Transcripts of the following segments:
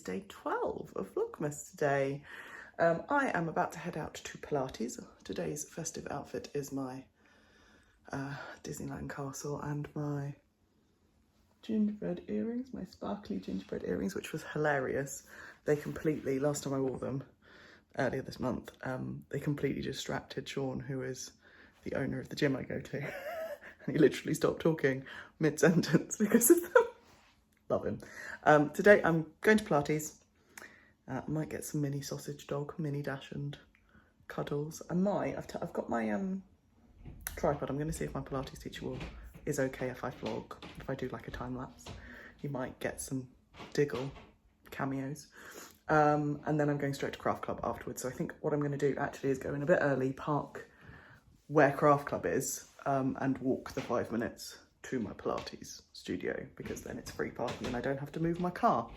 day 12 of Vlogmas today. I am about to head out to Pilates. Today's festive outfit is my Disneyland castle and my gingerbread earrings, my sparkly gingerbread earrings, which was hilarious. They completely, last time I wore them, earlier this month, they completely distracted Sean, who is the owner of the gym I go to. And he literally stopped talking mid-sentence because of them. Love him. Today I'm going to Pilates. I might get some mini sausage dog, mini Daschund cuddles. I've got my tripod. I'm going to see if my Pilates teacher is okay if I vlog, if I do like a time lapse. You might get some diggle cameos. And then I'm going straight to Craft Club afterwards. So I think what I'm going to do actually is go in a bit early, park where Craft Club is, and walk the 5 minutes to my Pilates studio, because then it's free parking and I don't have to move my car.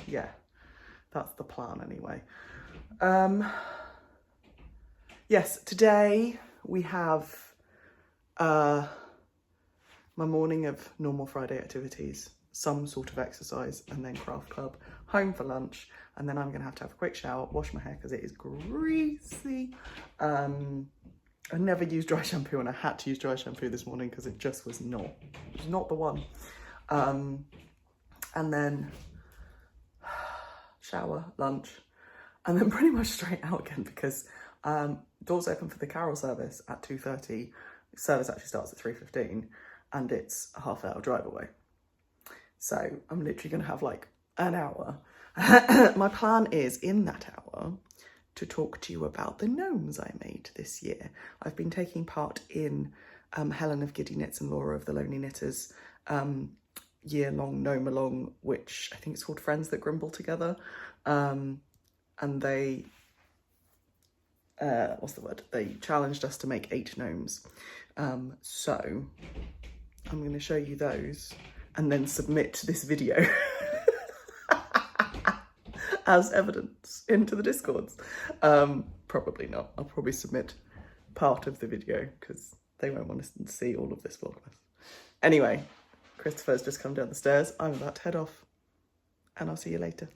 Yeah, that's the plan anyway. Yes, today we have my morning of normal Friday activities, some sort of exercise, and then Craft Club, home for lunch, and then I'm gonna have to have a quick shower, wash my hair because it is greasy. I never use dry shampoo, and I had to use dry shampoo this morning because it just was not the one. And then shower, lunch, and then pretty much straight out again because doors open for the carol service at 2:30. Service actually starts at 3:15 and it's a half-hour drive away. So I'm literally going to have like an hour. My plan is in that hour to talk to you about the gnomes I made this year. I've been taking part in Helen of Giddy Knits and Laura of the Lonely Knitters year-long gnome-along, which I think it's called Friends That Grimble Together. And they, they challenged us to make 8 gnomes. So I'm going to show you those and then submit this video as evidence into the Discords. Probably not. I'll probably submit part of the video because they won't want to see all of this Vlogmas. Anyway, Christopher's just come down the stairs. I'm about to head off and I'll see you later.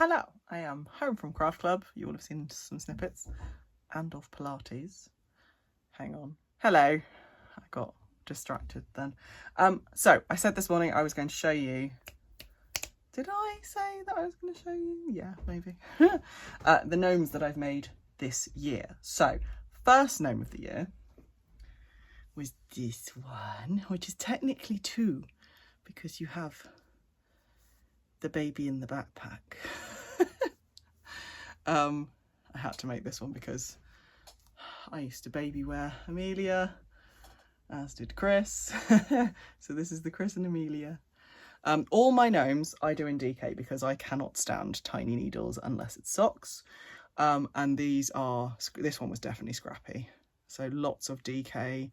Hello, I am home from Craft Club. You will have seen some snippets, and of Pilates. Hang on. Hello. I got distracted then. So I said this morning I was going to show you. Did I say that I was going to show you? Yeah, maybe. The gnomes that I've made this year. So first gnome of the year was this one, which is technically 2 because you have the baby in the backpack. I had to make this one because I used to baby wear Amelia, as did Chris. So this is the Chris and Amelia. All my gnomes I do in DK because I cannot stand tiny needles unless it's socks. And this one was definitely scrappy. So lots of DK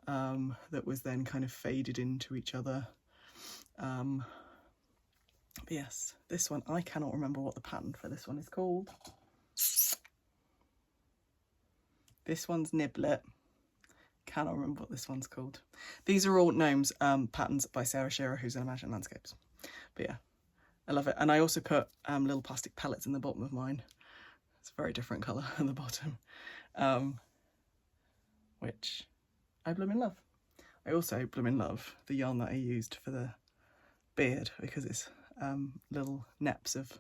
that was then kind of faded into each other. But yes, this one, I cannot remember what the pattern for this one is called. This one's Niblet. Cannot remember what this one's called. These are all Gnomes patterns by Sarah Shearer, who's in Imagine Landscapes. But yeah, I love it. And I also put little plastic pellets in the bottom of mine. It's a very different colour at the bottom, which I blooming love. I also blooming love the yarn that I used for the beard, because it's little neps of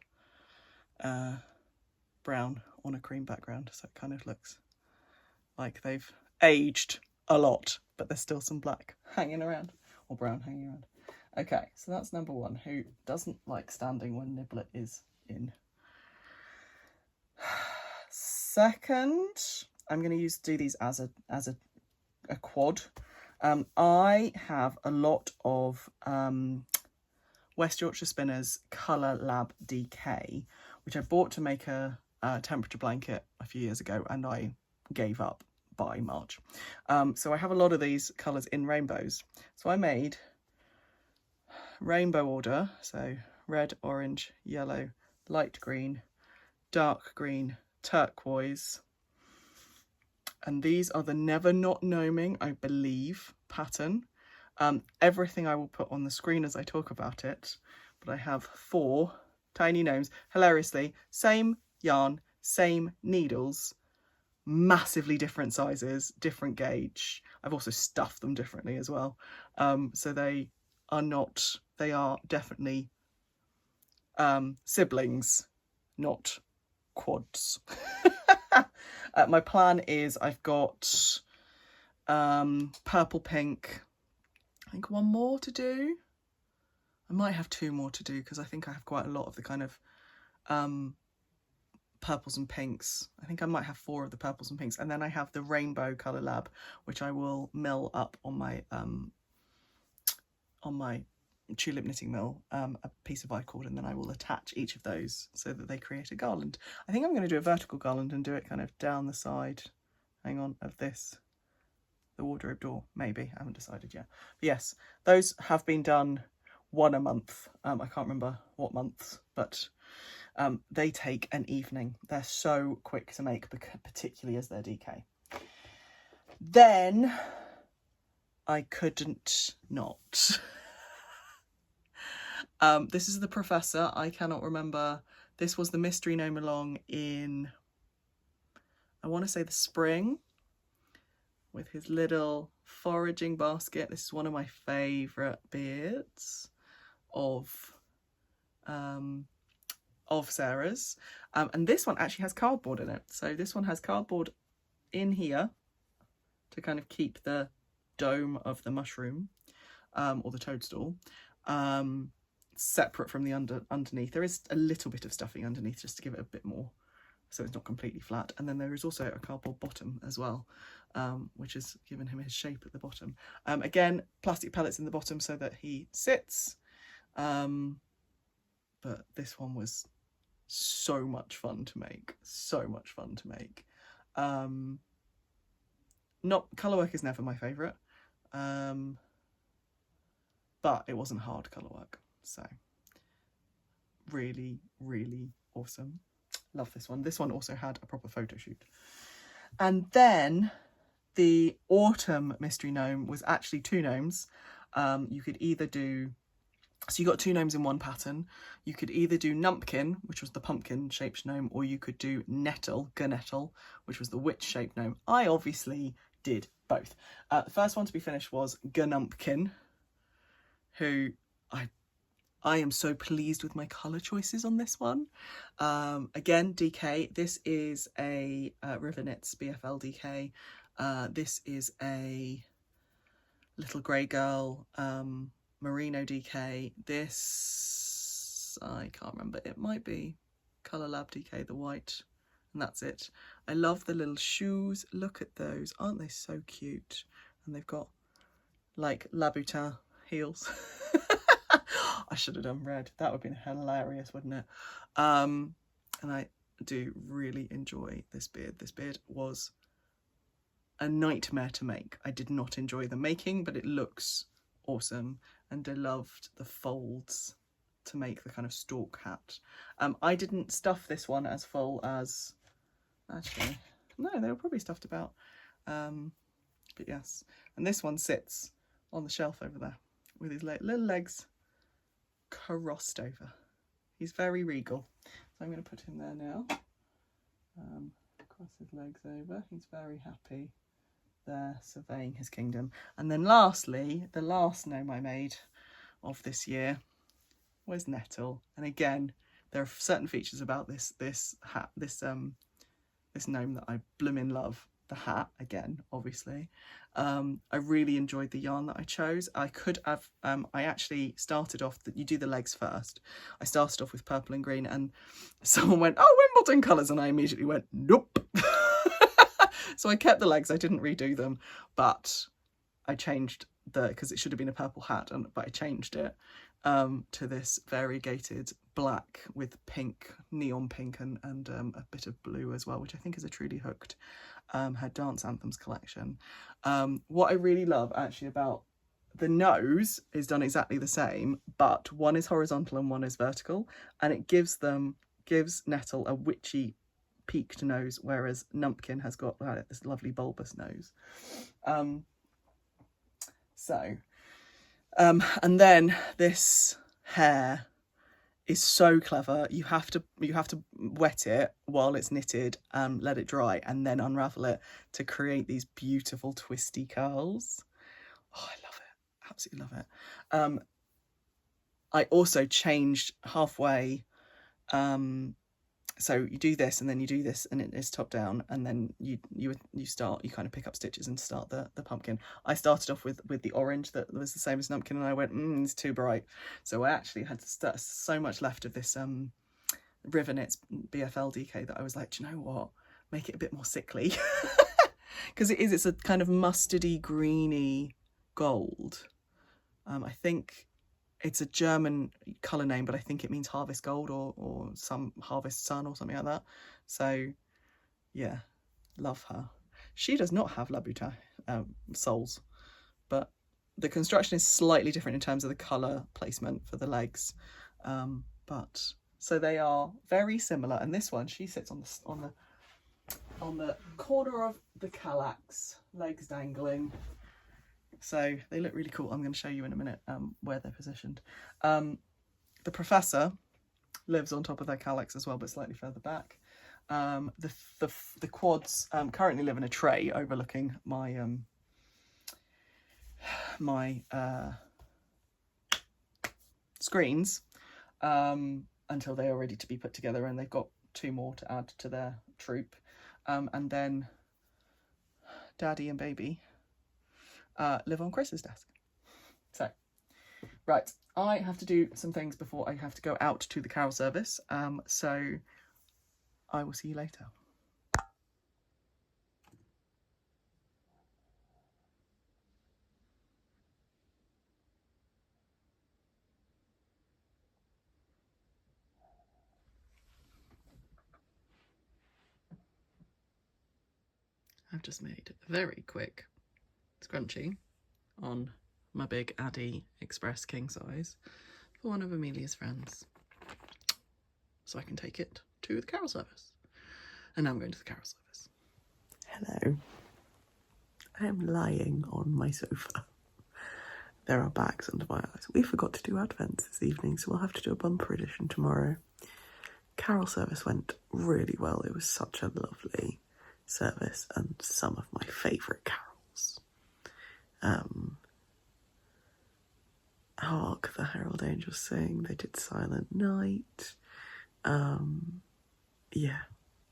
brown on a cream background, so it kind of looks like they've aged a lot, but there's still some black hanging around, or brown hanging around. Okay, so that's number one, who doesn't like standing when Niblet is in. Second, I'm going to do these as a quad. I have a lot of West Yorkshire Spinners Colour Lab DK, which I bought to make a temperature blanket a few years ago, and I gave up by March. So I have a lot of these colours in rainbows. So I made rainbow order, so red, orange, yellow, light green, dark green, turquoise, and these are the Never Not Gnoming, I believe, pattern. Everything I will put on the screen as I talk about it, but I have 4 tiny gnomes, hilariously, same yarn, same needles, massively different sizes, different gauge. I've also stuffed them differently as well. So they are definitely siblings, not quads. My plan is I've got purple, pink, I think 1 more to do. I might have 2 more to do, because I think I have quite a lot of the kind of purples and pinks. I think I might have 4 of the purples and pinks, and then I have the Rainbow Colour Lab, which I will mill up on my tulip knitting mill, a piece of I-cord, and then I will attach each of those so that they create a garland. I think I'm going to do a vertical garland and do it kind of down the side, of this, the wardrobe door, maybe. I haven't decided yet. But yes, those have been done 1 a month. I can't remember what months, but they take an evening. They're so quick to make, particularly as they're DK. Then I couldn't not. This is the Professor. I cannot remember. This was the Mystery Gnome along in, I want to say, the spring, with his little foraging basket. This is one of my favourite beards of Sarah's. And this one actually has cardboard in it. So this one has cardboard in here to kind of keep the dome of the mushroom, or the toadstool, separate from the underneath. There is a little bit of stuffing underneath just to give it a bit more, so it's not completely flat. And then there is also a cardboard bottom as well, which has given him his shape at the bottom. Again, plastic pellets in the bottom so that he sits. But this one was so much fun to make, so much fun to make. Colourwork is never my favourite, but it wasn't hard colourwork, so really, really awesome. Love this one. This one also had a proper photo shoot. And then the Autumn Mystery Gnome was actually 2 gnomes. You could either do, so you got 2 gnomes in one pattern. You could either do Gnumpkin, which was the pumpkin shaped gnome, or you could do Gnettle, which was the witch shaped gnome. I obviously did both. The first one to be finished was Gnumpkin, who I am so pleased with my colour choices on this one. Again, DK. This is a River Knits BFL DK. This is a Little Grey Girl Merino DK. This, I can't remember. It might be Colour Lab DK, the white. And that's it. I love the little shoes. Look at those. Aren't they so cute? And they've got like Louboutin heels. I should have done red. That would have been hilarious, wouldn't it? And do really enjoy this beard. This beard was a nightmare to make. I did not enjoy the making, but it looks awesome, and I loved the folds to make the kind of stork hat. I didn't stuff this one as full as, actually, no, they were probably stuffed about, but yes. And this one sits on the shelf over there with his little legs crossed over. He's very regal. So I'm going to put him there now. Cross his legs over. He's very happy there, surveying his kingdom. And then lastly, the last gnome I made of this year was Gnettle. And again, there are certain features about this hat, this gnome that I bloomin' love. The hat, again, obviously. I really enjoyed the yarn that I chose. I could have, I actually started off, you do the legs first. I started off with purple and green, and someone went, oh, Wimbledon colours, and I immediately went, nope. So I kept the legs, I didn't redo them, but I changed because it should have been a purple hat, but I changed it to this variegated black with pink, neon pink, and a bit of blue as well, which I think is a Truly Hooked her Dance Anthems collection. What I really love actually about the nose is done exactly the same, but one is horizontal and one is vertical, and it gives Gnettle a witchy peaked nose, whereas Gnumpkin has got this lovely bulbous nose. And then this hair is so clever. You have to wet it while it's knitted and let it dry, and then unravel it to create these beautiful twisty curls. Oh, I love it, absolutely love it. I also changed halfway. So you do this, and then you do this, and it is top down, and then you kind of pick up stitches and start the pumpkin. I started off with the orange that was the same as Gnumpkin, and I went, it's too bright. So I actually had so much left of this Rivenet's BFL DK that I was like, do you know what? Make it a bit more sickly. Because it's a kind of mustardy, greeny gold. I think it's a German colour name, but I think it means harvest gold or some harvest sun or something like that. So, yeah, love her. She does not have Louboutin soles, but the construction is slightly different in terms of the colour placement for the legs. But so they are very similar. And this one, she sits on the corner of the calyx, legs dangling. So they look really cool. I'm going to show you in a minute where they're positioned. The professor lives on top of their calyx as well, but slightly further back. The quads currently live in a tray overlooking my screens until they are ready to be put together, and they've got 2 more to add to their troop. And then Daddy and Baby live on Chris's desk. So, right, I have to do some things before I have to go out to the carol service. So I will see you later. I've just made a very quick scrunchie on my big Addy Express king size for one of Amelia's friends, so I can take it to the carol service. And now I'm going to the carol service. Hello. I am lying on my sofa. There are bags under my eyes. We forgot to do Advents this evening, so we'll have to do a bumper edition tomorrow. Carol service went really well. It was such a lovely service and some of my favourite carols. Hark the Herald Angels Sing. They did Silent Night. Yeah,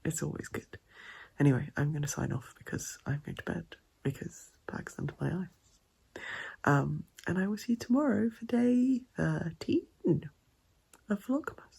it's always good. Anyway, I'm going to sign off because I'm going to bed because bags under my eyes. And I will see you tomorrow for day 13 of Vlogmas.